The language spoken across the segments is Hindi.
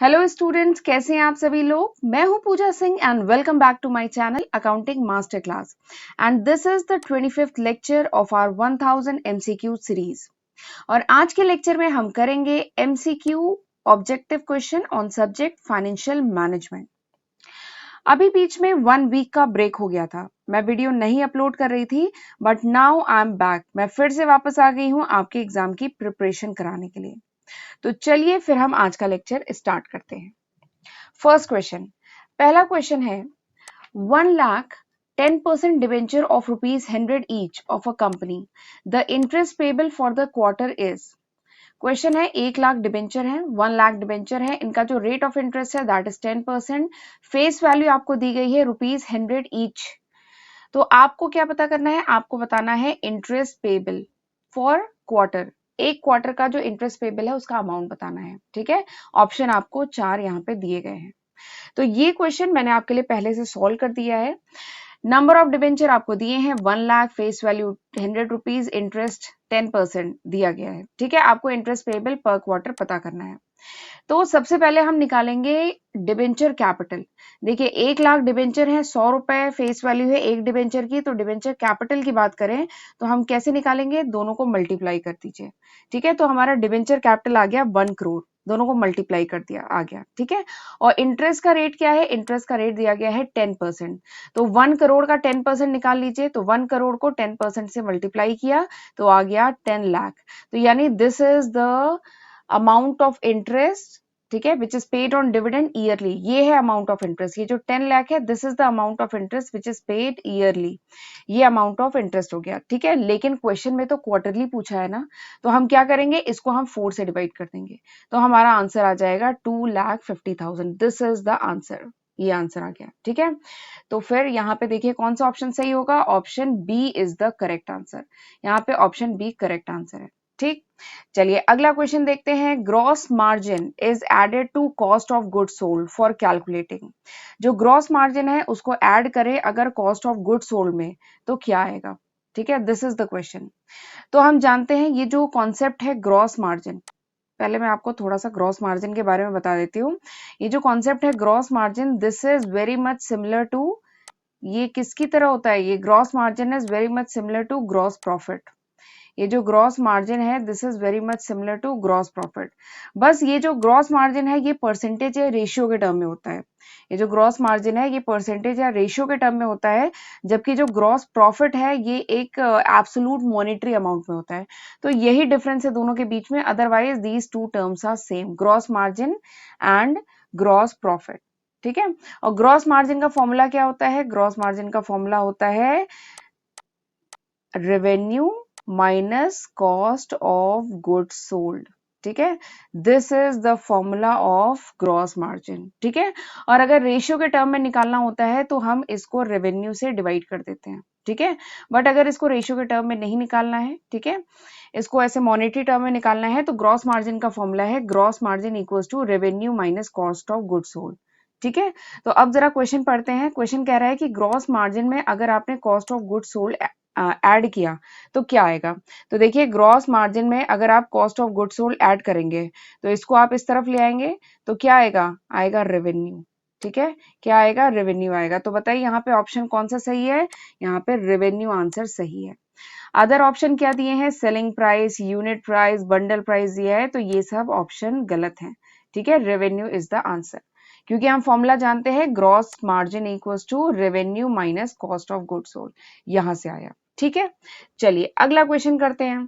हेलो स्टूडेंट्स, कैसे हैं आप सभी लोग। मैं हूं Pooja Singh and welcome back to my channel accounting master class and this is the 25th lecture of our 1000 MCQ series. और आज के लेक्चर में हम करेंगे MCQ objective question on subject financial management. अभी बीच में 1 वीक का ब्रेक हो गया था, मैं वीडियो नहीं अपलोड कर रही थी, but now I am back. मैं फिर से वापस आ गई हूँ आपके एग्जाम की प्रिपरेशन कराने के लिए। तो चलिए फिर हम आज का लेक्चर स्टार्ट करते हैं। फर्स्ट क्वेश्चन, पहला क्वेश्चन है 1 lakh 10% debenture of ₹100 each of a company, the interest payable for the quarter is. Question है 1 लाख डिवेंचर है, 1 लाख डिवेंचर है, इनका जो रेट ऑफ इंटरेस्ट है दैट इज 10%। फेस वैल्यू आपको दी गई है ₹100 ईच। तो आपको क्या पता करना है, आपको बताना है इंटरेस्ट पेबल फॉर क्वार्टर। एक क्वार्टर का जो इंटरेस्ट पेबल है उसका अमाउंट बताना है। ठीक है, ऑप्शन आपको 4 यहाँ पे दिए गए हैं। तो ये क्वेश्चन मैंने आपके लिए पहले से सॉल्व कर दिया है। नंबर ऑफ डिबेंचर आपको दिए हैं 1 लाख, फेस वैल्यू ₹100, इंटरेस्ट 10% दिया गया है। ठीक है, आपको इंटरेस्ट पेबल पर क्वार्टर पता करना है। तो सबसे पहले हम निकालेंगे डिबेंचर कैपिटल। देखिए 1 लाख डिबेंचर है, ₹100 फेस वैल्यू है एक डिबेंचर की। तो डिबेंचर कैपिटल की बात करें तो हम कैसे निकालेंगे, दोनों को मल्टीप्लाई कर दीजिए। ठीक है, तो हमारा डिबेंचर कैपिटल आ गया 1 करोड़, दोनों को मल्टीप्लाई कर दिया आ गया। ठीक है, और इंटरेस्ट का रेट क्या है, इंटरेस्ट का रेट दिया गया है 10%। तो 1 करोड़ का 10% निकाल लीजिए। तो 1 करोड़ को 10% से मल्टीप्लाई किया तो आ गया 10 लाख। तो यानी this is the amount of interest, ठीक है, which is paid on dividend yearly. ये है अमाउंट ऑफ इंटरेस्ट, ये जो 10 लाख है this is the amount of interest which is paid yearly. ये अमाउंट ऑफ इंटरेस्ट हो गया। ठीक है, लेकिन क्वेश्चन में तो क्वार्टरली पूछा है ना, तो हम क्या करेंगे, इसको हम 4 से डिवाइड कर देंगे। तो हमारा आंसर आ जाएगा 2,50,000। दिस इज द आंसर, ये आंसर आ गया। ठीक है, तो फिर यहाँ पे देखिए कौन सा ऑप्शन सही होगा, option B is the correct answer. यहाँ पे ऑप्शन बी करेक्ट आंसर है। ठीक, चलिए अगला क्वेश्चन देखते हैं। Gross margin is added to cost of goods sold for calculating. जो ग्रॉस मार्जिन है उसको ऐड करें अगर कॉस्ट ऑफ गुड्स सोल्ड में, तो क्या आएगा। ठीक है, दिस इज द क्वेश्चन। तो हम जानते हैं ये जो कॉन्सेप्ट है ग्रॉस मार्जिन, पहले मैं आपको थोड़ा सा ग्रॉस मार्जिन के बारे में बता देती हूँ। ये जो कॉन्सेप्ट है gross margin, this is very much similar to, ये किसकी तरह होता है, ये gross margin is very much similar to gross profit. ये जो ग्रॉस मार्जिन है this is very much similar to gross profit. बस ये जो ग्रॉस मार्जिन है ये परसेंटेज या रेशियो के टर्म में होता है। ये जो ग्रॉस मार्जिन है ये परसेंटेज या रेशियो के टर्म में होता है, जबकि जो ग्रॉस प्रॉफिट है ये एक एब्सोल्यूट मॉनेटरी अमाउंट में होता है। तो यही डिफरेंस है दोनों के बीच में, otherwise these two terms are same, gross margin and gross profit. ठीक है, और ग्रॉस मार्जिन का फॉर्मूला क्या होता है, ग्रॉस मार्जिन का फॉर्मूला होता है revenue minus cost of goods sold. ठीक है, this is the formula of gross margin. ठीक है, और अगर रेशियो के टर्म में निकालना होता है तो हम इसको रेवेन्यू से डिवाइड कर देते हैं। ठीक है, बट अगर इसको रेशियो के टर्म में नहीं निकालना है, ठीक है, इसको ऐसे मॉनेटरी टर्म में निकालना है, तो ग्रॉस मार्जिन का फॉर्मूला है gross margin equals to revenue minus cost of goods sold. ठीक है, तो अब जरा क्वेश्चन पढ़ते हैं। क्वेश्चन कह रहा है कि ग्रॉस मार्जिन में अगर आपने cost of goods sold add किया तो क्या आएगा। तो देखिए ग्रॉस मार्जिन में अगर आप cost of goods sold add करेंगे तो इसको आप इस तरफ ले आएंगे तो क्या आएगा, आएगा रेवेन्यू। ठीक है, क्या आएगा, रेवेन्यू आएगा। तो बताइए यहाँ पे ऑप्शन कौन सा सही है, यहाँ पे रेवेन्यू आंसर सही है। अदर ऑप्शन क्या दिए हैं, selling price, unit price, bundle price दिया है, तो ये सब ऑप्शन गलत है। ठीक है, रेवेन्यू इज द आंसर, क्योंकि हम फॉर्मूला जानते हैं gross margin equals to revenue minus cost of goods sold, यहां से आया। ठीक है, चलिए अगला क्वेश्चन करते हैं।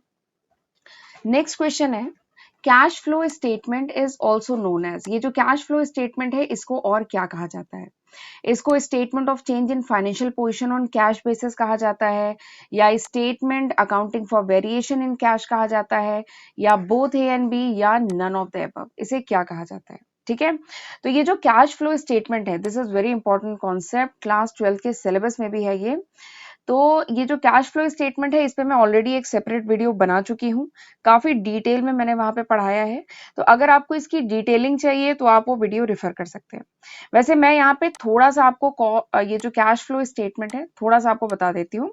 नेक्स्ट क्वेश्चन है cash flow statement is also known as. ये जो कैश फ्लो स्टेटमेंट है इसको और क्या कहा जाता है, इसको statement of change in financial position on cash basis कहा जाता है, या statement accounting for variation in cash कहा जाता है, या बोथ ए एंड बी, या नन ऑफ द अबव, इसे क्या कहा जाता है। ठीक है, तो ये जो कैश फ्लो स्टेटमेंट है this is very important concept, class 12 के सिलेबस में भी है ये। तो ये जो कैश फ्लो स्टेटमेंट है इस पे मैं ऑलरेडी एक सेपरेट वीडियो बना चुकी हूँ, काफी डिटेल में मैंने वहां पे पढ़ाया है। तो अगर आपको इसकी डिटेलिंग चाहिए तो आप वो वीडियो रेफर कर सकते हैं। वैसे मैं यहाँ पे थोड़ा सा आपको ये जो कैश फ्लो स्टेटमेंट है थोड़ा सा आपको बता देती हूँ।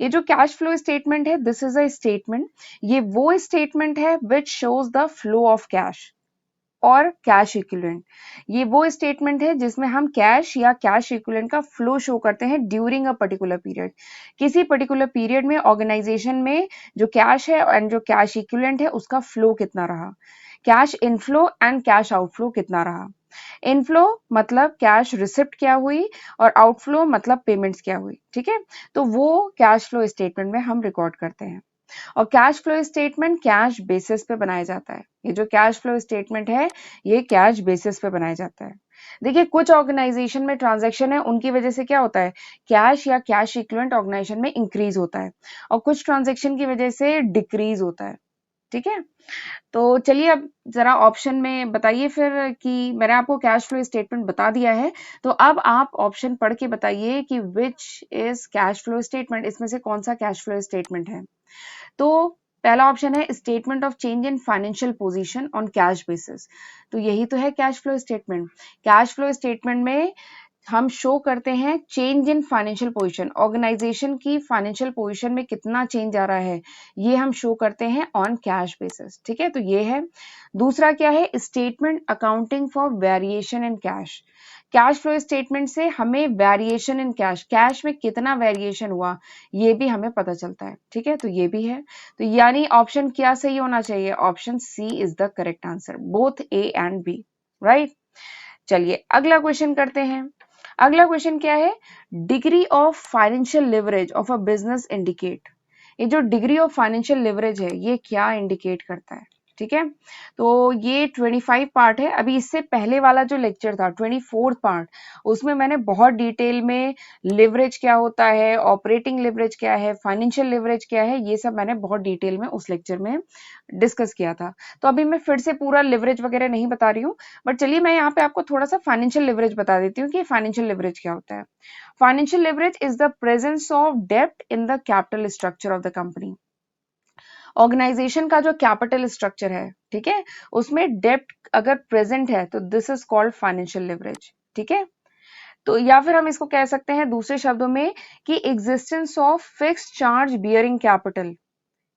ये जो कैश फ्लो स्टेटमेंट है दिस इज अ स्टेटमेंट, ये वो स्टेटमेंट है which shows the flow of cash. और कैश इक्विवेलेंट। ये वो स्टेटमेंट है जिसमें हम कैश या कैश इक्विवेलेंट का फ्लो शो करते हैं ड्यूरिंग अ पर्टिकुलर पीरियड। किसी पर्टिकुलर पीरियड में ऑर्गेनाइजेशन में जो कैश है एंड जो कैश इक्विवेलेंट है उसका फ्लो कितना रहा, cash inflow and cash outflow कितना रहा। इनफ्लो मतलब कैश रिसिप्ट क्या हुई और आउटफ्लो मतलब पेमेंट्स क्या हुई, ठीक है। तो वो कैश फ्लो स्टेटमेंट में हम रिकॉर्ड करते हैं और cash flow statement cash basis पे बनाया जाता है। ये जो कैश फ्लो स्टेटमेंट है ये कैश बेसिस पे बनाया जाता है। देखिए कुछ ऑर्गेनाइजेशन में ट्रांजैक्शन है उनकी वजह से क्या होता है, कैश या कैश इक्विवेलेंट ऑर्गेनाइजेशन में इंक्रीज होता है और कुछ ट्रांजैक्शन की वजह से डिक्रीज होता है, ठीक है। तो चलिए अब जरा ऑप्शन में बताइए फिर कि मैंने आपको कैश फ्लो स्टेटमेंट बता दिया है, तो अब आप ऑप्शन पढ़ के बताइए कि which is cash flow statement, इसमें से कौन सा कैश फ्लो स्टेटमेंट है। तो पहला ऑप्शन है statement of change in financial position on cash basis. तो यही तो है cash flow statement. Cash flow statement में हम शो करते हैं change in financial position, organisation की फाइनेंशियल पोजीशन में कितना चेंज आ रहा है ये हम शो करते हैं ऑन कैश बेसिस, ठीक है। तो ये है। दूसरा क्या है, statement accounting for variation in cash. Cash flow statement से हमें वेरिएशन इन कैश, कैश में कितना वेरिएशन हुआ ये भी हमें पता चलता है, ठीक है। तो ये भी है। तो यानी ऑप्शन क्या सही होना चाहिए, option C is the correct answer, both A and B, right. चलिए अगला क्वेश्चन करते हैं। अगला क्वेश्चन क्या है, degree of financial leverage of a business indicate. ये जो डिग्री ऑफ फाइनेंशियल लिवरेज है ये क्या इंडिकेट करता है, ठीक है। तो ये 25 पार्ट है। अभी इससे पहले वाला जो लेक्चर था 24th पार्ट, उसमें मैंने बहुत डिटेल में लिवरेज क्या होता है, ऑपरेटिंग लिवरेज क्या है, फाइनेंशियल लिवरेज क्या है, ये सब मैंने बहुत डिटेल में उस लेक्चर में डिस्कस किया था। तो अभी मैं फिर से पूरा लिवरेज वगैरह नहीं बता रही हूँ, बट चलिए मैं यहाँ पे आपको थोड़ा सा फाइनेंशियल लिवरेज बता देती हूँ कि फाइनेंशियल लिवरेज क्या होता है। Financial leverage is the presence of डेब्ट in the capital structure of the company. Organisation का जो कैपिटल स्ट्रक्चर है, ठीक है, उसमें डेब्ट अगर प्रेजेंट है तो this is called financial leverage, ठीक है। तो या फिर हम इसको कह सकते हैं दूसरे शब्दों में कि existence of fixed charge bearing capital,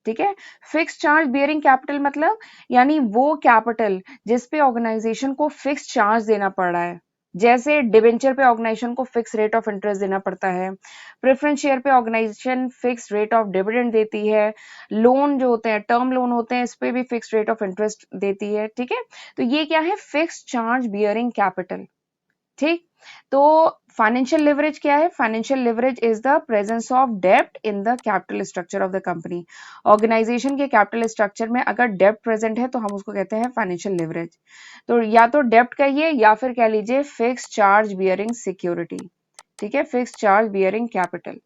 ठीक है। फिक्स चार्ज बियरिंग कैपिटल मतलब यानी वो कैपिटल जिस पे ऑर्गेनाइजेशन को फिक्स चार्ज देना पड़ रहा है। जैसे डिबेंचर पे ऑर्गेनाइजेशन को फिक्स रेट ऑफ इंटरेस्ट देना पड़ता है, प्रेफरेंस शेयर पे organisation fix rate of dividend देती है, लोन जो होते हैं टर्म लोन होते हैं इस पे भी फिक्स रेट ऑफ इंटरेस्ट देती है, ठीक है। तो ये क्या है, फिक्स चार्ज बियरिंग कैपिटल, ठीक। तो फाइनेंशियल लिवरेज क्या है, financial leverage is the presence of डेब्ट in the capital structure of the company. Organisation के कैपिटल स्ट्रक्चर में अगर डेब्ट प्रेजेंट है तो हम उसको कहते हैं फाइनेंशियल लिवरेज। तो या तो डेब्ट कहिए या फिर कह लीजिए फिक्स चार्ज बियरिंग सिक्योरिटी, ठीक है, फिक्स चार्ज बियरिंग कैपिटल।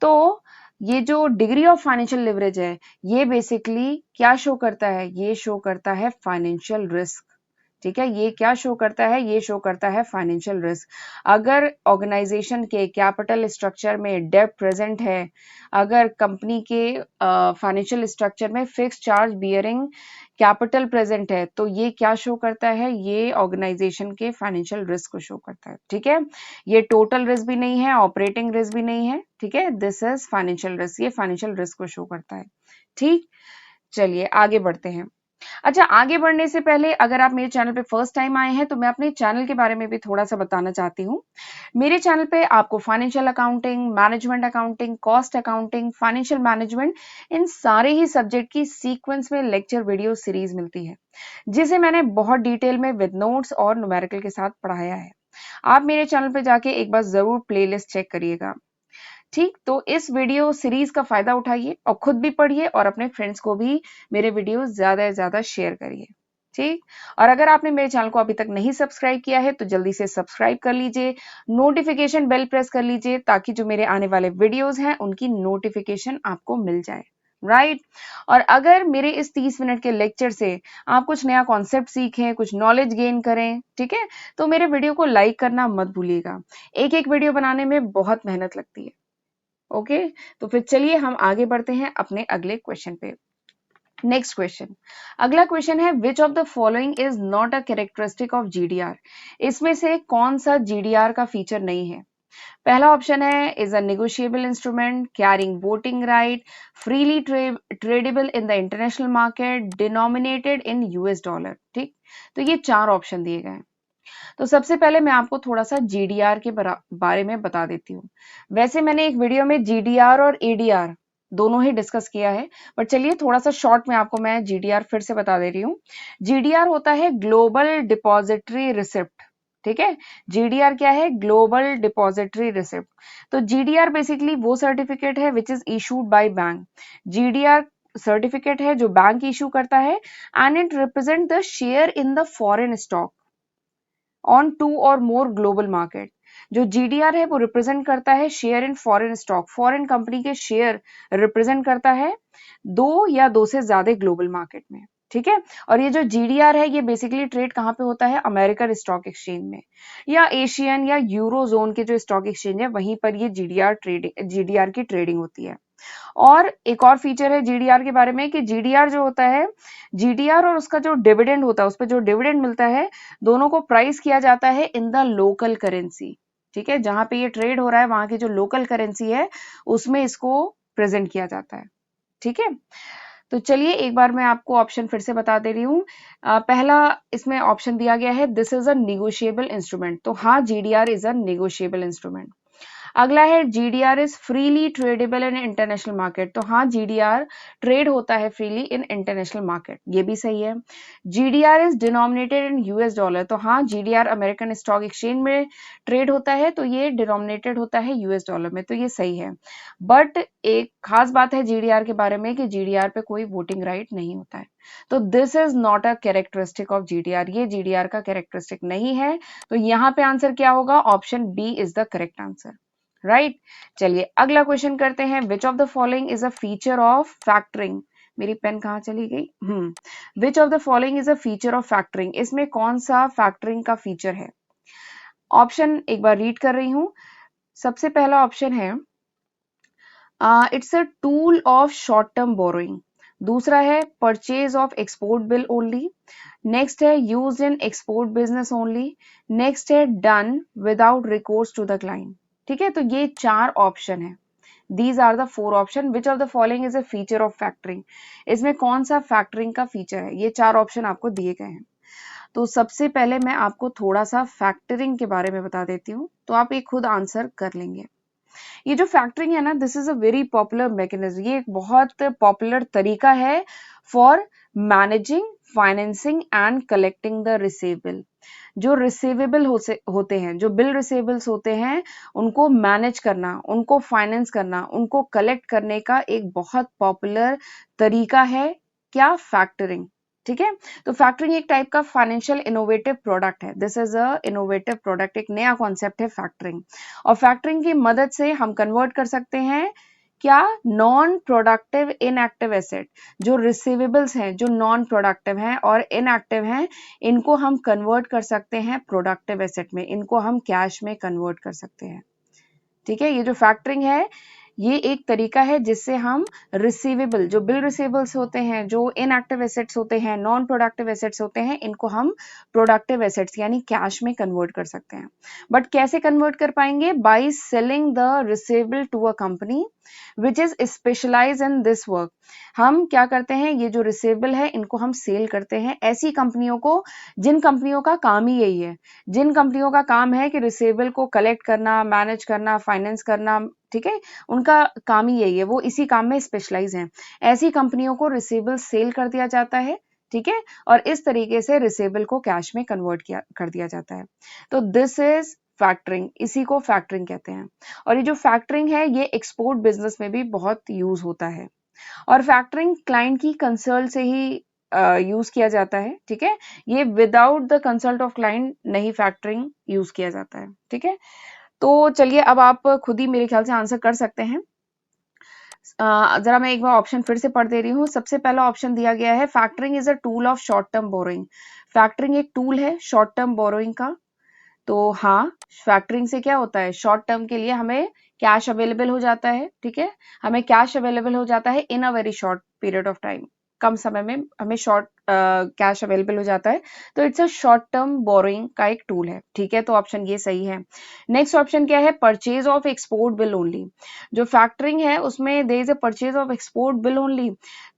तो ये जो डिग्री ऑफ फाइनेंशियल लिवरेज है ये बेसिकली क्या शो करता है, ये शो करता है फाइनेंशियल रिस्क, ठीक है। ये क्या शो करता है, ये शो करता है फाइनेंशियल रिस्क। अगर ऑर्गेनाइजेशन के कैपिटल स्ट्रक्चर में डेब्ट प्रेजेंट है, अगर कंपनी के फाइनेंशियल स्ट्रक्चर में fix charge bearing capital present है, तो ये क्या शो करता है, ये ऑर्गेनाइजेशन के फाइनेंशियल रिस्क को शो करता है, ठीक है। ये टोटल रिस्क भी नहीं है, ऑपरेटिंग रिस्क भी नहीं है, ठीक है, दिस इज फाइनेंशियल रिस्क, ये फाइनेंशियल रिस्क को शो करता है, ठीक। चलिए आगे बढ़ते हैं। अच्छा, आगे बढ़ने से पहले अगर आप मेरे चैनल पे फर्स्ट टाइम आए हैं तो मैं अपने चैनल के बारे में भी थोड़ा सा बताना चाहती हूँ। मेरे चैनल पे आपको financial accounting, management accounting, cost accounting, financial management, इन सारे ही सब्जेक्ट की सीक्वेंस में लेक्चर वीडियो सीरीज मिलती है, जिसे मैंने बहुत डिटेल में विद नोट्स और न्यूमेरिकल के साथ पढ़ाया है। आप मेरे चैनल पे जाके एक बार जरूर प्लेलिस्ट चेक करिएगा, ठीक। तो इस वीडियो सीरीज का फायदा उठाइए और खुद भी पढ़िए और अपने फ्रेंड्स को भी मेरे वीडियो ज्यादा से ज्यादा शेयर करिए, ठीक। और अगर आपने मेरे चैनल को अभी तक नहीं सब्सक्राइब किया है तो जल्दी से सब्सक्राइब कर लीजिए, नोटिफिकेशन बेल प्रेस कर लीजिए ताकि जो मेरे आने वाले वीडियोस हैं उनकी नोटिफिकेशन आपको मिल जाए, राइट। और अगर मेरे इस 30 मिनट के लेक्चर से आप कुछ नया कॉन्सेप्ट सीखें, कुछ नॉलेज गेन करें, ठीक है, तो मेरे वीडियो को लाइक करना मत भूलिएगा। एक एक वीडियो बनाने में बहुत मेहनत लगती है, ओके। तो फिर चलिए हम आगे बढ़ते हैं अपने अगले क्वेश्चन पे। नेक्स्ट क्वेश्चन, अगला क्वेश्चन है विच of the following is not a characteristic of GDR. इसमें से कौन सा जीडीआर का फीचर नहीं है। पहला ऑप्शन है is a negotiable instrument, carrying voting right, freely tradable in the international market, denominated in US dollar, ठीक। तो ये 4 ऑप्शन दिए गए हैं। तो सबसे पहले मैं आपको थोड़ा सा जीडीआर के बारे में बता देती हूँ। वैसे मैंने एक वीडियो में जीडीआर और एडीआर दोनों ही डिस्कस किया है, पर चलिए थोड़ा सा शॉर्ट में आपको मैं जीडीआर फिर से बता दे रही हूँ। जीडीआर होता है ग्लोबल डिपॉजिटरी रिसिप्ट, ठीक है। जीडीआर क्या है? Global depository receipt. तो जीडीआर बेसिकली वो सर्टिफिकेट है which is issued by bank. GDR certificate है जो बैंक इशू करता है and it represent the share in the foreign stock on 2 और मोर ग्लोबल मार्केट। जो जीडीआर है वो रिप्रेजेंट करता है share in foreign stock, foreign company के शेयर रिप्रेजेंट करता है 2 या 2 से ज्यादा ग्लोबल मार्केट में, ठीक है। और ये जो जीडीआर है ये बेसिकली ट्रेड कहाँ पे होता है? अमेरिकन स्टॉक एक्सचेंज में या एशियन या यूरो जोन के जो स्टॉक एक्सचेंज है वहीं पर ये जीडीआर की ट्रेडिंग होती है। और एक और फीचर है जीडीआर के बारे में कि जीडीआर जो होता है, जीडीआर और उसका जो डिविडेंड होता है, उस पर जो डिविडेंड मिलता है, दोनों को प्राइस किया जाता है इन द लोकल करेंसी, ठीक है। जहां पे ये ट्रेड हो रहा है वहां की जो लोकल करेंसी है उसमें इसको प्रेजेंट किया जाता है, ठीक है। तो चलिए एक बार मैं आपको ऑप्शन फिर से बता दे रही हूँ। पहला इसमें ऑप्शन दिया गया है this is a negotiable instrument, तो हाँ GDR is a negotiable instrument. अगला है GDR is freely tradable in international market, तो हाँ जीडीआर ट्रेड होता है फ्रीली इन इंटरनेशनल मार्केट, ये भी सही है। GDR is denominated in US dollar, तो हाँ जीडीआर अमेरिकन स्टॉक एक्सचेंज में ट्रेड होता है तो ये डिनोमिनेटेड होता है यूएस डॉलर में, तो ये सही है। बट एक खास बात है जीडीआर के बारे में कि जीडीआर पे कोई वोटिंग राइट नहीं होता है, तो this is not a characteristic of GDR, ये जीडीआर का कैरेक्टरिस्टिक नहीं है। तो यहाँ पे आंसर क्या होगा? Option B is the correct answer, right. चलिए अगला क्वेश्चन करते हैं। Which of the following is a feature of factoring? मेरी पेन कहाँ चली गई? Which of the following is a feature of factoring? इसमें कौन सा फैक्टरिंग का फीचर है? ऑप्शन एक बार रीड कर रही हूं। सबसे पहला ऑप्शन है it's a tool of short term borrowing. दूसरा है purchase of export bill only. Next है use in export business only. Next है done without recourse to the client, ठीक है। तो ये 4 ऑप्शन है। These are the 4 option. Which of the following is a feature of factoring? इसमें कौन सा फैक्टरिंग का फीचर है? ये 4 ऑप्शन आपको दिए गए हैं। तो सबसे पहले मैं आपको थोड़ा सा फैक्टरिंग के बारे में बता देती हूँ, तो आप ये खुद आंसर कर लेंगे। ये जो फैक्टरिंग है ना, this is a very popular mechanism, ये एक बहुत पॉपुलर तरीका है for managing, financing and collecting the receivable. जो रिसीवेबल होते हैं, जो बिल रिसीवेबल्स होते हैं, उनको मैनेज करना, उनको फाइनेंस करना, उनको कलेक्ट करने का एक बहुत पॉपुलर तरीका है क्या? फैक्टरिंग, ठीक है। तो फैक्टरिंग एक टाइप का फाइनेंशियल इनोवेटिव प्रोडक्ट है। This is a innovative product, एक नया कॉन्सेप्ट है फैक्टरिंग। और फैक्टरिंग की मदद से हम कन्वर्ट कर सकते हैं क्या? नॉन प्रोडक्टिव इनएक्टिव एसेट, जो रिसीवेबल्स हैं, जो नॉन प्रोडक्टिव हैं और इनएक्टिव हैं, इनको हम कन्वर्ट कर सकते हैं प्रोडक्टिव एसेट में, इनको हम कैश में कन्वर्ट कर सकते हैं, ठीक है। ये जो फैक्टरिंग है ये एक तरीका है जिससे हम रिसीवेबल, जो बिल रिसीवेबल्स होते हैं, जो इनएक्टिव एसेट्स होते हैं, नॉन प्रोडक्टिव एसेट्स होते हैं, इनको हम प्रोडक्टिव एसेट्स यानी कैश में कन्वर्ट कर सकते हैं। बट कैसे कन्वर्ट कर पाएंगे? By selling the receivable to a company which is specialise in this work. हम क्या करते हैं, ये जो रिसीवेबल है इनको हम सेल करते हैं ऐसी कंपनियों को जिन कंपनियों का काम ही यही है, जिन कंपनियों का काम है कि रिसीवेबल को कलेक्ट करना, मैनेज करना, फाइनेंस करना, ठीक है, उनका काम ही यही है, वो इसी काम में स्पेशलाइज हैं। ऐसी कंपनियों को रिसीवेबल सेल कर दिया जाता है, ठीक है, और इस तरीके से रिसीवेबल को कैश में कन्वर्ट कर दिया जाता है। तो दिस इज फैक्टरिंग, इसी को फैक्टरिंग कहते हैं। और ये जो फैक्टरिंग है ये एक्सपोर्ट बिजनेस में भी बहुत यूज होता है। और फैक्टरिंग क्लाइंट की कंसल्ट से ही यूज किया जाता है, ठीक है। ये without the consult of client नहीं फैक्टरिंग यूज किया जाता है, ठीक है। तो चलिए अब आप खुद ही मेरे ख्याल से आंसर कर सकते हैं। जरा मैं एक बार ऑप्शन फिर से पढ़ दे रही हूँ। सबसे पहला ऑप्शन दिया गया है factoring is a tool of short term borrowing. Factoring एक टूल है शॉर्ट टर्म बोरोइंग का। तो हाँ, फैक्टरिंग से क्या होता है, शॉर्ट टर्म के लिए हमें कैश अवेलेबल हो जाता है, ठीक है। हमें कैश अवेलेबल हो जाता है in a very short period of time, कम समय में हमें शॉर्ट कैश अवेलेबल हो जाता है। तो it's a short term borrowing का एक टूल है, ठीक है। तो ऑप्शन ये सही है। नेक्स्ट ऑप्शन क्या है? Purchase of export bill only. जो फैक्टरिंग है उसमें there is a purchase of export bill only,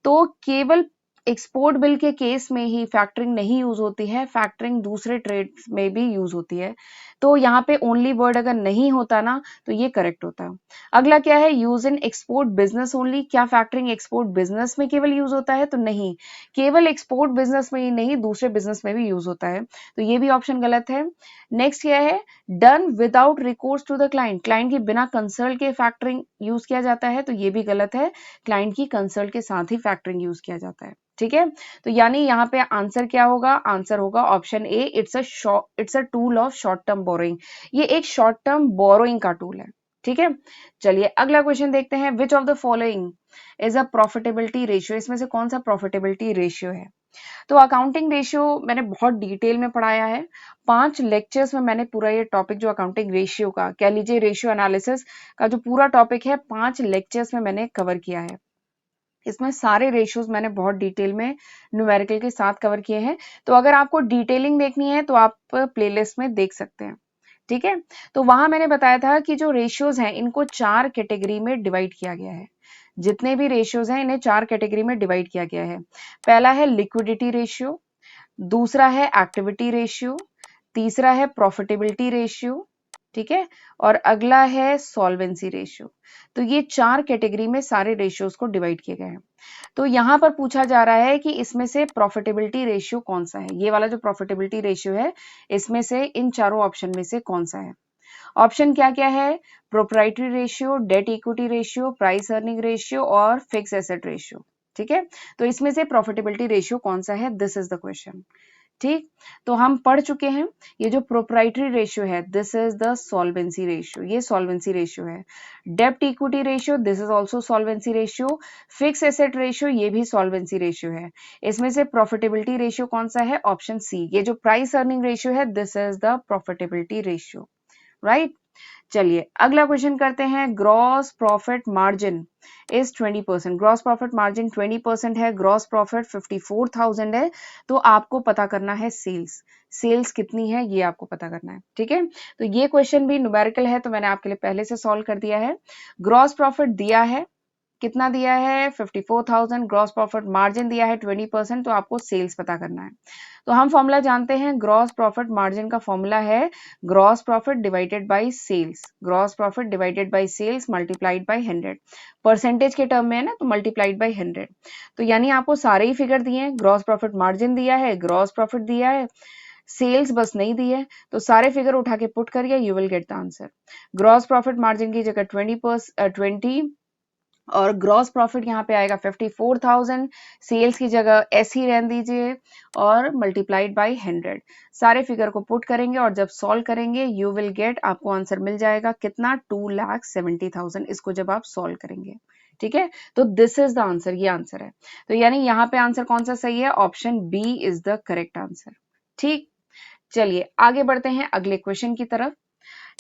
तो केवल एक्सपोर्ट बिल के केस में ही फैक्टरिंग नहीं यूज होती है, फैक्टरिंग दूसरे ट्रेड में भी यूज होती है। तो यहाँ पे ओनली वर्ड अगर नहीं होता ना तो ये करेक्ट होता। अगला क्या है, use in export business only. क्या फैक्टरिंग एक्सपोर्ट बिजनेस में केवल यूज होता है? तो नहीं, केवल एक्सपोर्ट बिजनेस में ही नहीं, दूसरे बिजनेस में भी यूज होता है। तो ये भी ऑप्शन गलत है। नेक्स्ट क्या है, done without recourse to the client. Client की बिना कंसल्ट के फैक्टरिंग यूज किया जाता है, तो ये भी गलत है। क्लाइंट की कंसल्ट के साथ ही फैक्टरिंग यूज किया जाता है। ठीक है, तो यानी यहाँ पे आंसर क्या होगा? आंसर होगा option A, it's a tool of short term borrowing. ये एक शॉर्ट टर्म बोरोइंग का टूल है। ठीक है, चलिए अगला क्वेश्चन देखते हैं। Which of the following is a profitability ratio. इसमें से कौन सा प्रॉफिटेबिलिटी रेशियो है? तो अकाउंटिंग रेशियो मैंने बहुत डिटेल में पढ़ाया है। 5 लेक्चर्स में मैंने पूरा ये टॉपिक जो अकाउंटिंग रेशियो का, कह लीजिए रेशियो एनालिसिस का जो पूरा टॉपिक है, 5 लेक्चर्स में मैंने कवर किया है। इसमें सारे रेशियोज मैंने बहुत डिटेल में न्यूमेरिकल के साथ कवर किए हैं। तो अगर आपको डिटेलिंग देखनी है तो आप प्लेलिस्ट में देख सकते हैं। ठीक है, तो वहां मैंने बताया था कि जो रेशियोज हैं इनको 4 कैटेगरी में डिवाइड किया गया है। जितने भी रेशियोज हैं इन्हें 4 कैटेगरी में डिवाइड किया गया है। पहला है लिक्विडिटी रेशियो, दूसरा है एक्टिविटी रेशियो, तीसरा है प्रॉफिटेबिलिटी रेशियो, ठीक है, और अगला है सॉल्वेंसी रेशियो। तो ये 4 कैटेगरी में सारे रेशियोज को डिवाइड किए गए हैं। तो यहां पर पूछा जा रहा है कि इसमें से प्रॉफिटेबिलिटी रेशियो कौन सा है। ये वाला जो प्रॉफिटेबिलिटी रेशियो है, इसमें से इन चारों ऑप्शन में से कौन सा है? ऑप्शन क्या क्या है? Proprietary ratio, debt equity ratio, price earning ratio और फिक्स एसेट रेशियो। ठीक है, तो इसमें से प्रॉफिटेबिलिटी रेशियो कौन सा है? This is the question. ठीक, तो हम पढ़ चुके हैं ये जो प्रोप्राइटरी रेशियो है, this is the solvency ratio, ये सॉल्वेंसी रेशियो है। डेब्ट equity ratio, this is also solvency ratio. Fix asset ratio, ये भी सॉल्वेंसी रेशियो है। इसमें से प्रॉफिटेबिलिटी रेशियो कौन सा है? ऑप्शन सी, ये जो प्राइस अर्निंग रेशियो है, this is the profitability ratio, right. चलिए अगला क्वेश्चन करते हैं। Gross profit margin is 20%। Gross profit margin 20% है, ग्रॉस प्रॉफिट 54,000 है। तो आपको पता करना है सेल्स, सेल्स कितनी है ये आपको पता करना है। ठीक है, तो ये क्वेश्चन भी न्यूमेरिकल है, तो मैंने आपके लिए पहले से सॉल्व कर दिया है। ग्रॉस प्रॉफिट दिया है, कितना दिया है? 54,000। ग्रॉस प्रॉफिट मार्जिन दिया है 20%, तो आपको सेल्स पता करना है। तो हम फॉर्मूला जानते हैं, ग्रॉस प्रॉफिट मार्जिन का फॉर्मूला है gross profit divided by sales. Gross profit divided by sales multiplied by 100। Percentage के टर्म में है ना, तो मल्टीप्लाइड बाय 100। तो यानी आपको सारे ही फिगर दिए हैं, ग्रॉस प्रॉफिट मार्जिन दिया है, ग्रॉस प्रॉफिट दिया है, सेल्स बस नहीं दी है। तो सारे फिगर उठा के पुट करिए, you will get the answer. Gross profit margin की जगह 20 और ग्रॉस प्रॉफिट यहाँ पे आएगा 54,000, सेल्स की जगह ऐसे ही रहने दीजिए और मल्टीप्लाइड बाय 100। सारे फिगर को पुट करेंगे और जब सॉल्व करेंगे यू विल गेट, आपको आंसर मिल जाएगा कितना? 2,70,000। इसको जब आप सॉल्व करेंगे, ठीक है, तो दिस इज द आंसर, ये आंसर है। तो यानी यहाँ पे आंसर कौन सा सही है? Option B is the correct answer. ठीक, चलिए आगे बढ़ते हैं अगले क्वेश्चन की तरफ।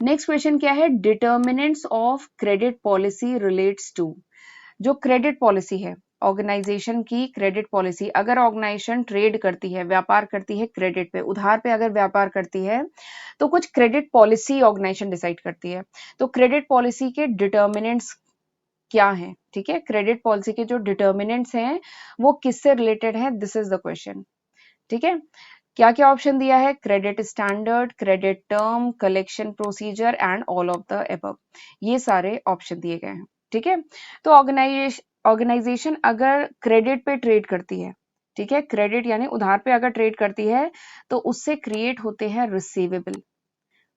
नेक्स्ट क्वेश्चन क्या है? Determinants of credit policy relates to. जो क्रेडिट पॉलिसी है ऑर्गेनाइजेशन की, क्रेडिट पॉलिसी, अगर ऑर्गेनाइजेशन ट्रेड करती है, व्यापार करती है क्रेडिट पे, उधार पे अगर व्यापार करती है, तो कुछ क्रेडिट पॉलिसी ऑर्गेनाइजेशन डिसाइड करती है। तो क्रेडिट पॉलिसी के डिटर्मिनेंट्स क्या हैं? ठीक है, क्रेडिट पॉलिसी के जो डिटर्मिनेंट्स हैं वो किससे रिलेटेड है? This is the question. ठीक है, क्या क्या ऑप्शन दिया है? Credit standard, credit term, collection procedure and all of the above, ये सारे ऑप्शन दिए गए हैं। ठीक है, तो ऑर्गेनाइजेशन अगर क्रेडिट पे ट्रेड करती है, ठीक है, क्रेडिट यानी उधार पे अगर ट्रेड करती है, तो उससे क्रिएट होते हैं रिसीवेबल।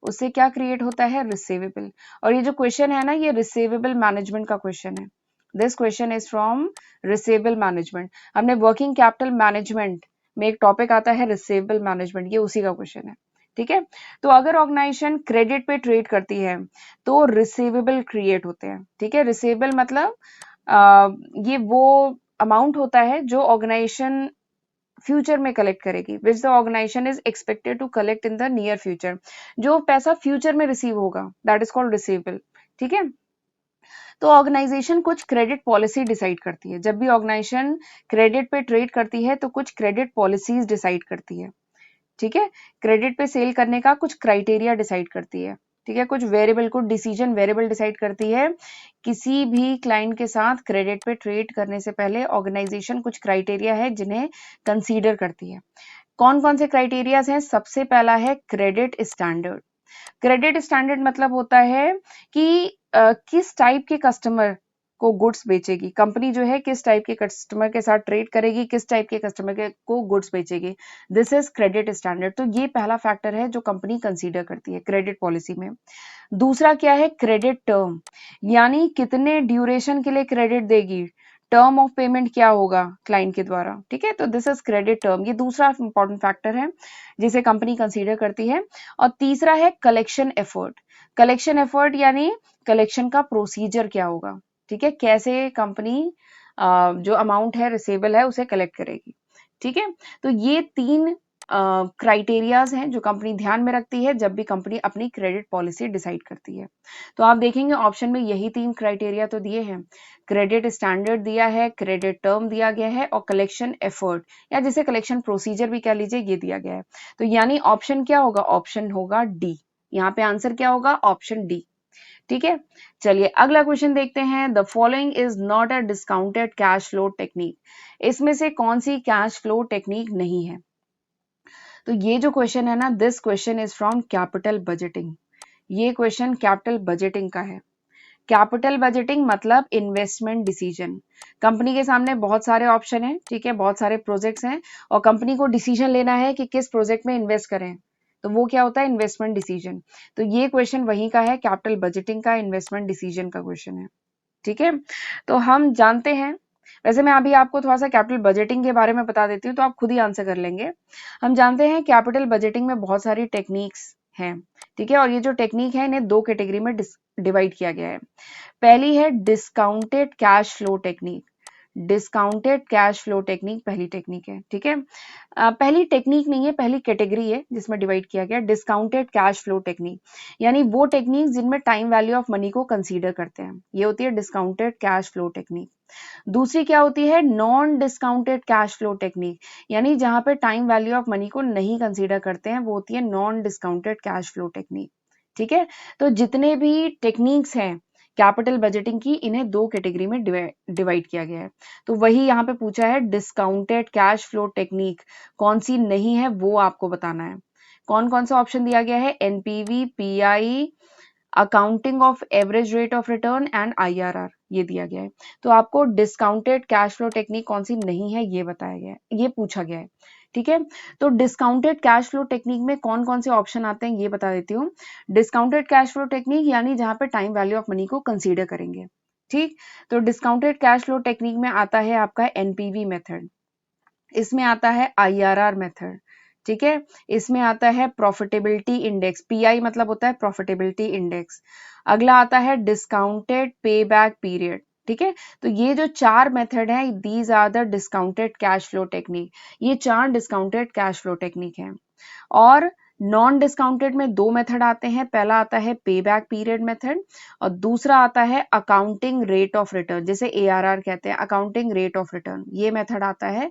उससे क्या क्रिएट होता है? रिसीवेबल। और ये जो क्वेश्चन है ना, ये रिसीवेबल मैनेजमेंट का क्वेश्चन है। This question is from receivable management. हमने वर्किंग कैपिटल मैनेजमेंट में एक टॉपिक आता है रिसीवेबल मैनेजमेंट, ये उसी का क्वेश्चन है। ठीक है, तो अगर ऑर्गेनाइजेशन क्रेडिट पे ट्रेड करती है तो रिसीवेबल क्रिएट होते हैं। ठीक है, रिसीवेबल मतलब ये वो अमाउंट होता है जो ऑर्गेनाइजेशन फ्यूचर में कलेक्ट करेगी, which the organisation is expected to collect in the near future. जो पैसा फ्यूचर में रिसीव होगा, दैट इज कॉल्ड रिसीवेबल। ठीक है, तो ऑर्गेनाइजेशन कुछ क्रेडिट पॉलिसी डिसाइड करती है। जब भी ऑर्गेनाइजेशन क्रेडिट पे ट्रेड करती है तो कुछ क्रेडिट पॉलिसीज डिसाइड करती है। ठीक है, क्रेडिट पे सेल करने का कुछ क्राइटेरिया डिसाइड करती है। ठीक है, कुछ वेरिएबल, कुछ डिसीजन वेरिएबल डिसाइड करती है। किसी भी क्लाइंट के साथ क्रेडिट पे ट्रेड करने से पहले ऑर्गेनाइजेशन कुछ क्राइटेरिया है जिन्हें कंसीडर करती है। कौन कौन से क्राइटेरियाज हैं? सबसे पहला है क्रेडिट स्टैंडर्ड। क्रेडिट स्टैंडर्ड मतलब होता है कि किस टाइप के कस्टमर को गुड्स बेचेगी कंपनी, जो है किस टाइप के कस्टमर के साथ ट्रेड करेगी, किस टाइप के कस्टमर के को गुड्स बेचेगी, दिस इज क्रेडिट स्टैंडर्ड। तो ये पहला फैक्टर है जो कंपनी कंसीडर करती है क्रेडिट पॉलिसी में। दूसरा क्या है? क्रेडिट टर्म, यानी कितने ड्यूरेशन के लिए क्रेडिट देगी, टर्म ऑफ पेमेंट क्या होगा क्लाइंट के द्वारा, ठीक है। तो दिस इज क्रेडिट टर्म, ये दूसरा इंपॉर्टेंट फैक्टर है जिसे कंपनी कंसीडर करती है। और तीसरा है कलेक्शन एफर्ट। कलेक्शन एफर्ट यानी कलेक्शन का प्रोसीजर क्या होगा, ठीक है, कैसे कंपनी जो अमाउंट है रिसीवेबल है उसे कलेक्ट करेगी, ठीक है। तो ये तीन क्राइटेरियाज हैं जो कंपनी ध्यान में रखती है जब भी कंपनी अपनी क्रेडिट पॉलिसी डिसाइड करती है। तो आप देखेंगे ऑप्शन में यही तीन क्राइटेरिया तो दिए हैं, क्रेडिट स्टैंडर्ड दिया है, क्रेडिट टर्म दिया गया है और कलेक्शन एफर्ट या जिसे कलेक्शन प्रोसीजर भी कह लीजिए ये दिया गया है। तो यानी ऑप्शन क्या होगा? ऑप्शन होगा डी। यहाँ पे आंसर क्या होगा? ऑप्शन डी, ठीक है। चलिए अगला क्वेश्चन देखते हैं। The following is not a discounted cash flow technique. इसमें से कौन सी कैश फ्लो टेक्निक नहीं है? तो ये जो क्वेश्चन है ना, this question is from capital budgeting. ये क्वेश्चन कैपिटल बजटिंग का है। कैपिटल बजटिंग मतलब इन्वेस्टमेंट डिसीजन। कंपनी के सामने बहुत सारे ऑप्शन हैं, ठीक है, बहुत सारे प्रोजेक्ट्स हैं और कंपनी को डिसीजन लेना है कि किस प्रोजेक्ट में इन्वेस्ट करें, तो वो क्या होता है? Investment decision. तो ये क्वेश्चन वहीं का है, कैपिटल बजटिंग का इन्वेस्टमेंट डिसीजन का क्वेश्चन है, ठीक है। तो हम जानते हैं, वैसे मैं अभी आपको थोड़ा सा कैपिटल बजटिंग के बारे में बता देती हूँ तो आप खुद ही आंसर कर लेंगे। हम जानते हैं कैपिटल बजटिंग में बहुत सारी टेक्निक्स हैं, ठीक है, और ये जो टेक्निक है इन्हें दो कैटेगरी में डिवाइड किया गया है। पहली है discounted cash flow technique. Discounted cash flow technique पहली टेक्निक है, ठीक है। पहली टेक्निक नहीं है, पहली कैटेगरी है जिसमें डिवाइड किया गया डिस्काउंटेड कैश फ्लो टेक्निक, यानी वो टेक्निक जिनमें टाइम वैल्यू ऑफ मनी को कंसीडर करते हैं, ये होती है डिस्काउंटेड कैश फ्लो टेक्निक। दूसरी क्या होती है? Non discounted cash flow technique, यानी जहां पे टाइम वैल्यू ऑफ मनी को नहीं कंसीडर करते हैं, वो होती है non discounted cash flow technique, ठीक है। तो जितने भी टेक्निक्स हैं कैपिटल बजटिंग की, इन्हें दो कैटेगरी में डिवाइड किया गया है। तो वही यहाँ पे पूछा है डिस्काउंटेड कैश फ्लो टेक्निक कौन सी नहीं है वो आपको बताना है। कौन कौन सा ऑप्शन दिया गया है? NPV, pi, accounting of average rate of return and IRR, ये दिया गया है। तो आपको डिस्काउंटेड कैश फ्लो टेक्निक कौन सी नहीं है ये बताया गया है, ये पूछा गया है, ठीक है। तो डिस्काउंटेड कैश फ्लो टेक्निक में कौन कौन से ऑप्शन आते हैं ये बता देती हूँ। डिस्काउंटेड कैश फ्लो टेक्निक यानी जहां पे टाइम वैल्यू ऑफ मनी को कंसीडर करेंगे, ठीक। तो डिस्काउंटेड कैश फ्लो टेक्निक में आता है आपका एनपीवी मेथड, इसमें आता है आईआरआर मेथड, ठीक है, इसमें आता है प्रॉफिटेबिलिटी इंडेक्स, पीआई मतलब होता है प्रॉफिटेबिलिटी इंडेक्स। अगला आता है डिस्काउंटेड पे बैक पीरियड, ठीक है। तो ये जो चार मेथड है, these are the discounted cash flow technique, ये चार डिस्काउंटेड कैश फ्लो टेक्निक है। और नॉन डिस्काउंटेड में दो मेथड आते हैं, पहला आता है पे बैक पीरियड मेथड और दूसरा आता है अकाउंटिंग रेट ऑफ रिटर्न, जिसे एआरआर कहते हैं, अकाउंटिंग रेट ऑफ रिटर्न, ये मेथड आता है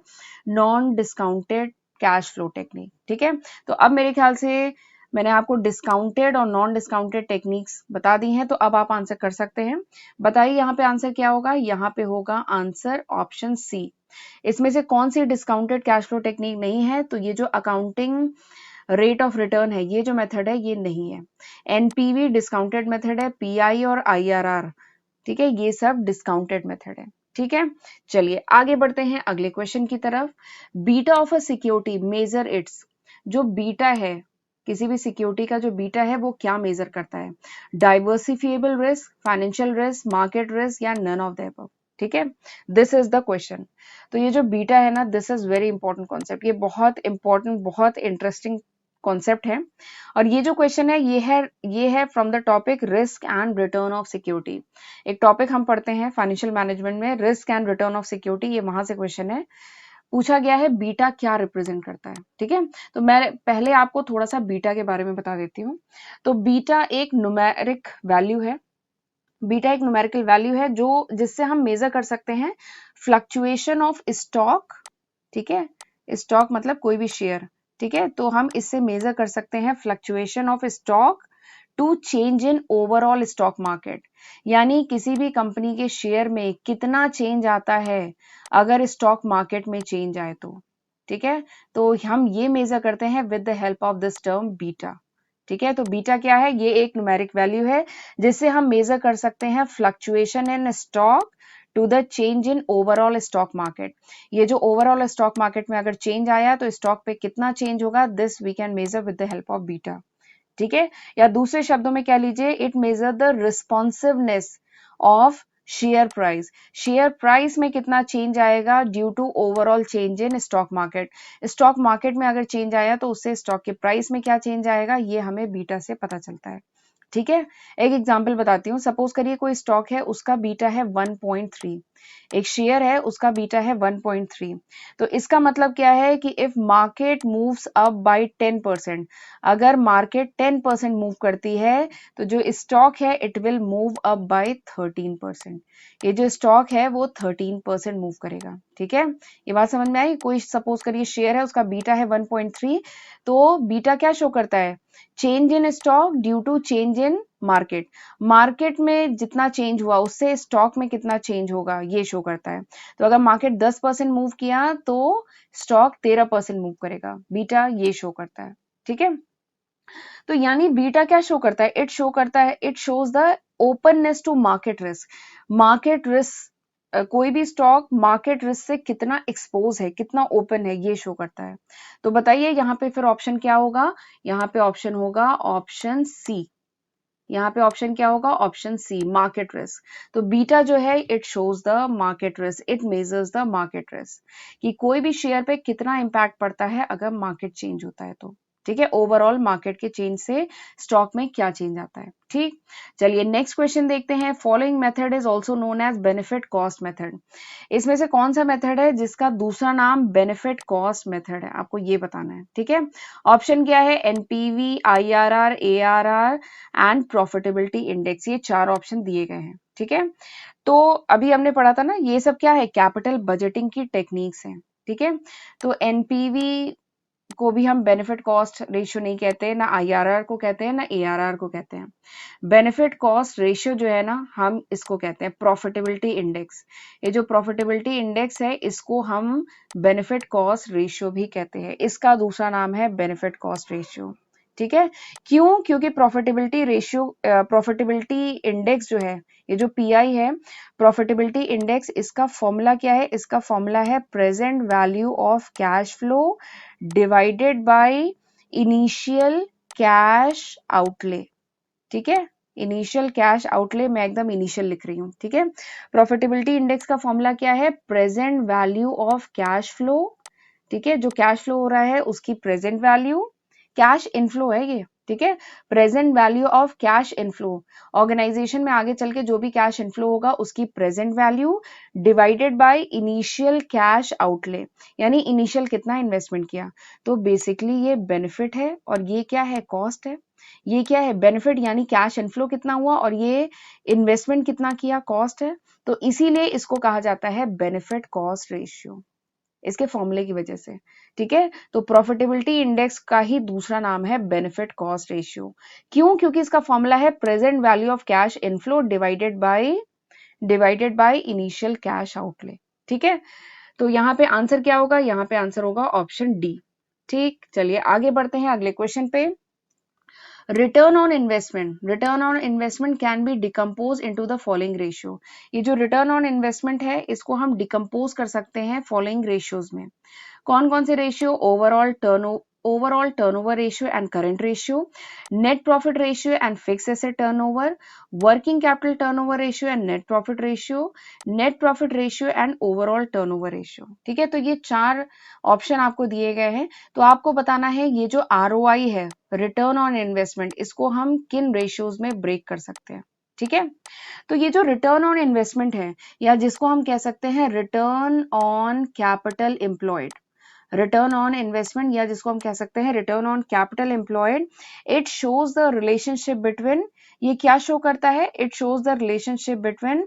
non discounted cash flow technique, ठीक है। तो अब मेरे ख्याल से मैंने आपको डिस्काउंटेड और नॉन डिस्काउंटेड टेक्निक्स बता दी हैं, तो अब आप आंसर कर सकते हैं। बताइए यहाँ पे आंसर क्या होगा? यहाँ पे होगा आंसर ऑप्शन सी। इसमें से कौन सी डिस्काउंटेड कैश फ्लो टेक्निक नहीं है? तो ये जो अकाउंटिंग रेट ऑफ रिटर्न है, ये जो मेथड है ये नहीं है। एनपीवी डिस्काउंटेड मेथड है, पीआई और आईआरआर, ठीक है, ये सब डिस्काउंटेड मेथड है, ठीक है। चलिए आगे बढ़ते हैं अगले क्वेश्चन की तरफ। Beta of a security measure it's, जो बीटा है किसी भी सिक्योरिटी का जो बीटा है वो क्या मेजर करता है? Diversifiable risk, financial risk, market risk या नन ऑफ द अबव, ठीक है। This is the question. तो ये जो बीटा है ना, this is very important concept, ये बहुत इंपॉर्टेंट बहुत इंटरेस्टिंग कॉन्सेप्ट है। और ये जो क्वेश्चन है ये है from the topic risk and return of security. एक टॉपिक हम पढ़ते हैं फाइनेंशियल मैनेजमेंट में, risk and return of security, ये वहां से क्वेश्चन है। पूछा गया है बीटा क्या रिप्रेजेंट करता है, ठीक है। तो मैं पहले आपको थोड़ा सा बीटा के बारे में बता देती हूँ। तो बीटा एक न्यूमेरिक वैल्यू है, बीटा एक न्यूमेरिकल वैल्यू है जो जिससे हम मेजर कर सकते हैं फ्लक्चुएशन ऑफ स्टॉक, ठीक है, स्टॉक मतलब कोई भी शेयर, ठीक है। तो हम इससे मेजर कर सकते हैं fluctuation of stock to change in overall stock market, यानी किसी भी कंपनी के शेयर में कितना चेंज आता है अगर स्टॉक मार्केट में चेंज आए तो। ठीक है, तो हम ये मेजर करते हैं with the help of this term beta. ठीक है, तो बीटा क्या है, ये एक न्यूमेरिक वैल्यू है जिससे हम मेजर कर सकते हैं fluctuation in stock to the change in overall stock market. ये जो ओवरऑल स्टॉक मार्केट में अगर चेंज आया तो स्टॉक पे कितना चेंज होगा, this we can measure with the help of beta. ठीक है, या दूसरे शब्दों में कह लीजिए it measure the responsiveness of share price. Share price में कितना चेंज आएगा due to overall change in stock market. Stock market में अगर चेंज आया तो उससे स्टॉक के प्राइस में क्या चेंज आएगा, ये हमें बीटा से पता चलता है। ठीक है, एक एग्जांपल बताती हूँ। सपोज करिए कोई स्टॉक है, उसका बीटा है 1.3, एक शेयर है उसका बीटा है 1.3। तो इसका मतलब क्या है कि if market moves up by 10%, अगर मार्केट 10% मूव करती है तो जो स्टॉक है it will move up by 13%। ये जो स्टॉक है वो 13% मूव करेगा। ठीक है, ये बात समझ में आई। कोई सपोज करिए शेयर है, उसका बीटा है 1.3, तो बीटा क्या शो करता है, change in stock due to change in market. Market में जितना चेंज हुआ उससे स्टॉक में कितना चेंज होगा ये शो करता है। तो अगर मार्केट 10% मूव किया तो स्टॉक 13% मूव करेगा, बीटा ये शो करता है। ठीक है, तो यानी बीटा क्या शो करता है, इट शो करता है, it shows the openness to market risk. Market risk, कोई भी स्टॉक मार्केट रिस्क से कितना एक्सपोज है, कितना ओपन है, ये शो करता है। तो बताइए यहाँ पे फिर ऑप्शन क्या होगा, यहाँ पे ऑप्शन होगा ऑप्शन सी। यहाँ पे ऑप्शन क्या होगा, ऑप्शन सी, मार्केट रिस्क। तो बीटा जो है it shows the market risk, it measures the market risk, कि कोई भी शेयर पे कितना इंपैक्ट पड़ता है अगर मार्केट चेंज होता है तो। ठीक है, ओवरऑल मार्केट के चेंज से स्टॉक में क्या चेंज आता है। ठीक, चलिए नेक्स्ट क्वेश्चन देखते हैं। Following method is also known as benefit cost method. इसमें से कौन सा मेथड है जिसका दूसरा नाम बेनिफिट कॉस्ट मेथड है, आपको ये बताना है। ठीक है, ऑप्शन क्या है, NPV, IRR, ARR and profitability index, ये चार ऑप्शन दिए गए हैं। ठीक है, तो अभी हमने पढ़ा था ना, ये सब क्या है, कैपिटल बजटिंग की टेक्निक्स हैं। ठीक है, तो एनपीवी को भी हम बेनिफिट कॉस्ट रेशियो नहीं कहते, ना आईआरआर को कहते हैं, ना एआरआर को कहते हैं। बेनिफिट कॉस्ट रेशियो जो है ना, हम इसको कहते हैं प्रॉफिटेबिलिटी इंडेक्स। ये जो प्रॉफिटेबिलिटी इंडेक्स है इसको हम बेनिफिट कॉस्ट रेशियो भी कहते हैं, इसका दूसरा नाम है बेनिफिट कॉस्ट रेशियो। ठीक है, क्यों, क्योंकि प्रॉफिटेबिलिटी रेशियो, प्रॉफिटेबिलिटी इंडेक्स जो है, ये जो पीआई है, प्रॉफिटेबिलिटी इंडेक्स, इसका फॉर्मूला क्या है, इसका फॉर्मूला है present value of cash flow divided by initial cash outlay. ठीक है, इनिशियल कैश आउटले, मैं एकदम इनिशियल लिख रही हूँ। ठीक है, प्रॉफिटेबिलिटी इंडेक्स का फॉर्मूला क्या है, present value of cash flow. ठीक है, जो कैश फ्लो हो रहा है उसकी प्रेजेंट वैल्यू, कैश इनफ्लो है ये। ठीक है, present value of cash inflow, organisation में आगे चल के जो भी कैश इनफ्लो होगा उसकी present value divided by initial cash outlay, यानी इनिशियल कितना इन्वेस्टमेंट किया। तो बेसिकली ये बेनिफिट है और ये क्या है, कॉस्ट है। ये क्या है, बेनिफिट यानी कैश इनफ्लो कितना हुआ और ये इन्वेस्टमेंट कितना किया, कॉस्ट है। तो इसीलिए इसको कहा जाता है बेनिफिट कॉस्ट रेशियो, इसके फॉर्मूले की वजह से। ठीक है, तो प्रॉफिटेबिलिटी इंडेक्स का ही दूसरा नाम है बेनिफिट कॉस्ट रेशियो। क्यों, क्योंकि इसका फॉर्मूला है present value of cash inflow divided by initial cash outlay. ठीक है, तो यहाँ पे आंसर क्या होगा, यहाँ पे आंसर होगा ऑप्शन डी। ठीक, चलिए आगे बढ़ते हैं अगले क्वेश्चन पे। Return on investment can be decompose into the following ratio. ये जो रिटर्न ऑन इन्वेस्टमेंट है इसको हम डिकम्पोज कर सकते हैं फॉलोइंग रेशियोज में। कौन कौन से ratio, overall turnover ratio and current ratio, net profit ratio and fix asset turnover, working capital turnover ratio and net profit ratio and overall turnover ratio. ठीक है, तो ये चार ऑप्शन आपको दिए गए हैं। तो आपको बताना है ये जो आरओआई है, रिटर्न ऑन इन्वेस्टमेंट, इसको हम किन रेशियोज में ब्रेक कर सकते हैं। ठीक है, तो ये जो रिटर्न ऑन इन्वेस्टमेंट है, या जिसको हम कह सकते हैं return on capital employed, return on investment या जिसको हम कह सकते हैं return on capital employed, it shows the relationship between, ये क्या शो करता है, it shows the relationship between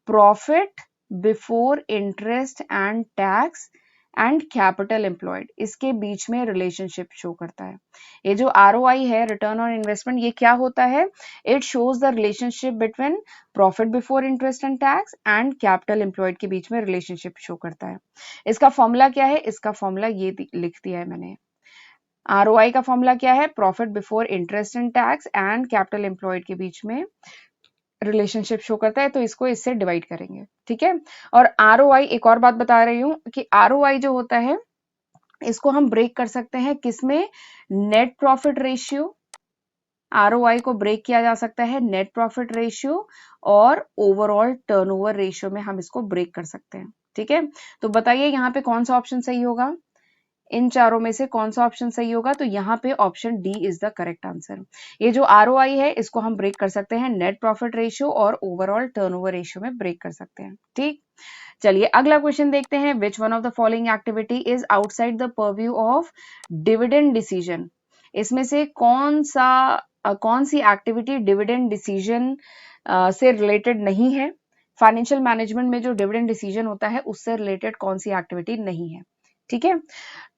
profit before interest and tax and capital employed, इसके बीच में रिलेशनशिप शो करता है। ये जो ROI है, रिटर्न ऑन इन्वेस्टमेंट, ये क्या होता है? It shows the relationship between profit before interest and tax and capital employed के बीच में रिलेशनशिप शो करता है। इसका फॉर्मूला क्या है? इसका फॉर्मूला ये लिख दिया है मैंने। ROI का फॉर्मूला क्या है? Profit before interest and tax and capital employed के बीच में रिलेशनशिप शो करता है, तो इसको इससे डिवाइड करेंगे, ठीक है। और ROI, एक और बात बता रही हूं कि ROI जो होता है इसको हम ब्रेक कर सकते हैं किसमें? Net profit ratio. ROI को ब्रेक किया जा सकता है नेट प्रॉफिट रेशियो और ओवरऑल टर्नओवर रेशियो में हम इसको ब्रेक कर सकते हैं, ठीक है। तो बताइए यहाँ पे कौन सा ऑप्शन सही होगा? इन चारों में से कौन सा ऑप्शन सही होगा? तो यहाँ पे option D is the correct answer. ये जो ROI है इसको हम ब्रेक कर सकते हैं नेट प्रॉफिट रेशियो और ओवरऑल टर्नओवर रेशियो में ब्रेक कर सकते हैं, ठीक। चलिए अगला क्वेश्चन देखते हैं। Which one of the following activity is outside the purview of dividend decision? इसमें से कौन सी एक्टिविटी डिविडेंड डिसीजन से रिलेटेड नहीं है? फाइनेंशियल मैनेजमेंट में जो डिविडेंड डिसीजन होता है उससे रिलेटेड कौन सी एक्टिविटी नहीं है, ठीक है।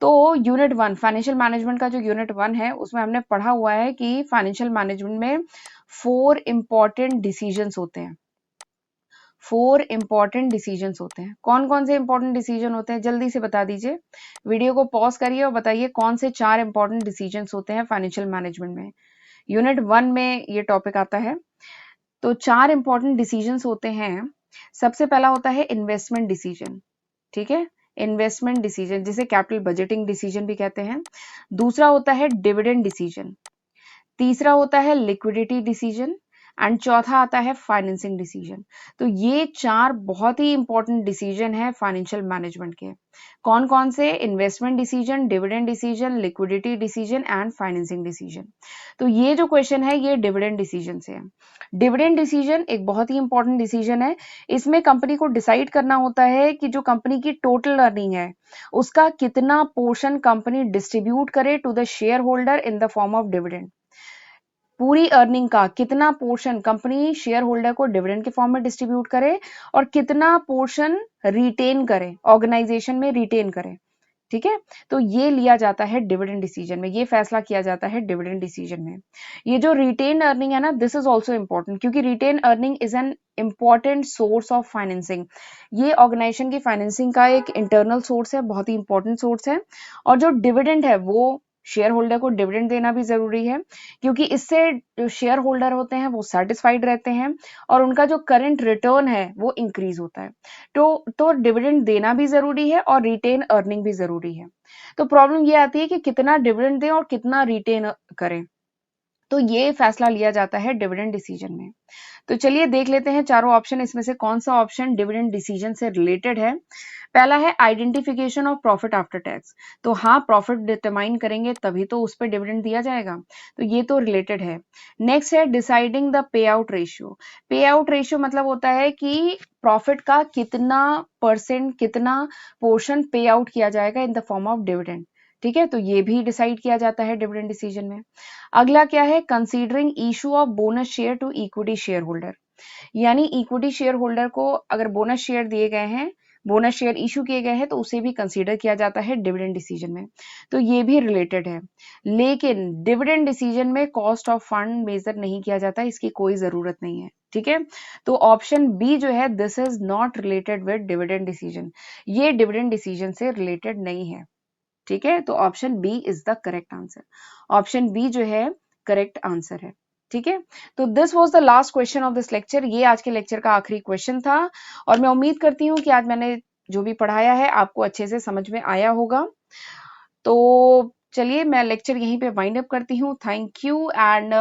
तो यूनिट 1 फाइनेंशियल मैनेजमेंट का जो यूनिट 1 है उसमें हमने पढ़ा हुआ है कि फाइनेंशियल मैनेजमेंट में 4 इंपॉर्टेंट डिसीजंस होते हैं। 4 इंपॉर्टेंट डिसीजंस होते हैं। कौन कौन से इंपॉर्टेंट डिसीजन होते हैं? जल्दी से बता दीजिए, वीडियो को पॉज करिए और बताइए कौन से 4 इंपॉर्टेंट डिसीजंस होते हैं फाइनेंशियल मैनेजमेंट में। यूनिट 1 में ये टॉपिक आता है। तो 4 इंपॉर्टेंट डिसीजंस होते हैं। सबसे पहला होता है इन्वेस्टमेंट डिसीजन, ठीक है, इन्वेस्टमेंट डिसीजन जिसे कैपिटल बजटिंग डिसीजन भी कहते हैं। दूसरा होता है डिविडेंड डिसीजन। तीसरा होता है लिक्विडिटी डिसीजन एंड चौथा आता है फाइनेंसिंग डिसीजन। तो ये 4 बहुत ही इंपॉर्टेंट डिसीजन है फाइनेंशियल मैनेजमेंट के। कौन कौन से? Investment decision, dividend decision, liquidity decision and financing decision. तो ये जो क्वेश्चन है ये डिविडेंड डिसीजन से है। डिविडेंड डिसीजन एक बहुत ही इंपॉर्टेंट डिसीजन है। इसमें कंपनी को डिसाइड करना होता है कि जो कंपनी की टोटल अर्निंग है उसका कितना पोर्शन कंपनी डिस्ट्रीब्यूट करे to the shareholder in the form of dividend. पूरी अर्निंग का कितना पोर्शन कंपनी शेयर होल्डर को डिविडेंड के फॉर्म में डिस्ट्रीब्यूट करे और कितना पोर्शन रिटेन करे, ऑर्गेनाइजेशन में रिटेन करे, ठीक है। तो ये लिया जाता है डिविडेंड डिसीजन में, ये फैसला किया जाता है डिविडेंड डिसीजन में। ये जो रिटेन अर्निंग है ना, दिस इज ऑल्सो इंपॉर्टेंट क्योंकि retain earning is an important source of financing. ये ऑर्गेनाइजेशन की फाइनेंसिंग का एक इंटरनल सोर्स है, बहुत ही इंपॉर्टेंट सोर्स है। और जो डिविडेंड है वो शेयर होल्डर को डिविडेंड देना भी जरूरी है क्योंकि इससे जो शेयर होल्डर होते हैं वो सेटिस्फाइड रहते हैं और उनका जो करंट रिटर्न है वो इंक्रीज होता है। तो डिविडेंड देना भी जरूरी है और रिटेन अर्निंग भी जरूरी है। तो प्रॉब्लम ये आती है कि कितना डिविडेंड दें और कितना रिटेन करें, तो ये फैसला लिया जाता है डिविडेंड डिसीजन में। तो चलिए देख लेते हैं चारों ऑप्शन, इसमें से कौन सा ऑप्शन डिविडेंड डिसीजन से रिलेटेड है। पहला है identification of profit after tax. तो हाँ, प्रॉफिट डिटरमाइन करेंगे तभी तो उस पर डिविडेंड दिया जाएगा, तो ये तो रिलेटेड है। नेक्स्ट है deciding the pay out ratio. पे आउट रेशियो मतलब होता है कि प्रॉफिट का कितना परसेंट, कितना पोर्शन पे आउट किया जाएगा इन द फॉर्म ऑफ डिविडेंड, ठीक है। तो ये भी डिसाइड किया जाता है डिविडेंड डिसीजन में। अगला क्या है? Considering issue of bonus share to equity shareholder. यानी इक्विटी शेयर होल्डर को अगर बोनस शेयर दिए गए हैं, बोनस शेयर इशू किए गए हैं, तो उसे भी कंसीडर किया जाता है डिविडेंड डिसीजन में। तो ये भी रिलेटेड है। लेकिन डिविडेंड डिसीजन में कॉस्ट ऑफ फंड मेजर नहीं किया जाता, इसकी कोई जरूरत नहीं है, ठीक है। तो ऑप्शन बी जो है this is not related with dividend decision, ये डिविडेंड डिसीजन से रिलेटेड नहीं है, ठीक है। तो option B is the correct answer. Option B जो है करेक्ट आंसर है, ठीक है। तो this was the last question of this lecture. ये आज के लेक्चर का आखिरी क्वेश्चन था और मैं उम्मीद करती हूँ कि आज मैंने जो भी पढ़ाया है आपको अच्छे से समझ में आया होगा। तो चलिए मैं लेक्चर यहीं पे वाइंड अप करती हूँ। Thank you and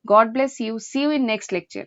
God bless you. See you in next lecture.